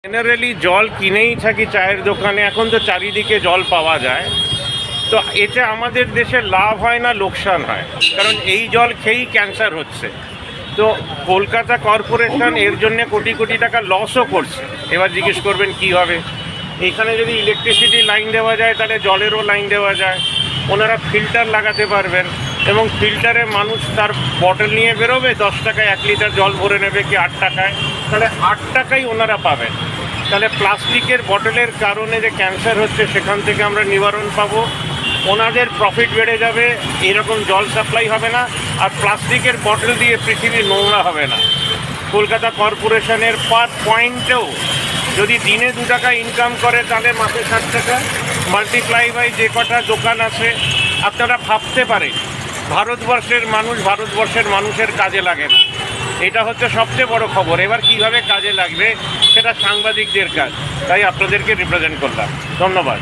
Generally জল কিনেই থাকি চায়ের দোকানে, এখন তো চারিদিকে জল পাওয়া যায়। তো এতে আমাদের দেশে লাভ হয় না লোকসান হয়, কারণ এই জল খেয়েই ক্যান্সার হচ্ছে। তো কলকাতা কর্পোরেশন এর জন্য কোটি কোটি টাকা লসও করছে। এবার জিজ্ঞেস করবেন কি হবে। এখানে যদি ইলেকট্রিসিটি লাইন দেওয়া যায় তাহলে জলেরও লাইন দেওয়া যায়, ওনারা ফিল্টার লাগাতে পারবেন এবং ফিল্টারে মানুষ তার বটল নিয়ে বেরোবে, 10 টাকায় 1 লিটার জল ভরে নেবে কি 8 টাকায়, তাহলে 8 টাকাই ওনারা পাবেন। তাহলে প্লাস্টিকের বটলের কারণে যে ক্যান্সার হচ্ছে সেখান থেকে আমরা নিবারণ পাবো, ওনাদের প্রফিট বেড়ে যাবে, এরকম জল সাপ্লাই হবে না, আর প্লাস্টিকের বটল দিয়ে পৃথিবী নোংরা হবে না। কলকাতা কর্পোরেশনের পার পয়েন্টেও যদি দিনে 2 টাকা ইনকাম করে তাহলে মাসে 60 টাকা, মাল্টিপ্লাই বাই যে কটা দোকান আছে। আপনারা ভাবতে পারেন ভারতবর্ষের মানুষের কাজে লাগে না, এটা হচ্ছে সবচেয়ে বড় খবর। এবার কিভাবে কাজে লাগবে সেটা সাংবাদিকদের কাজ, তাই আপনাদেরকে রিপ্রেজেন্ট করলাম। ধন্যবাদ।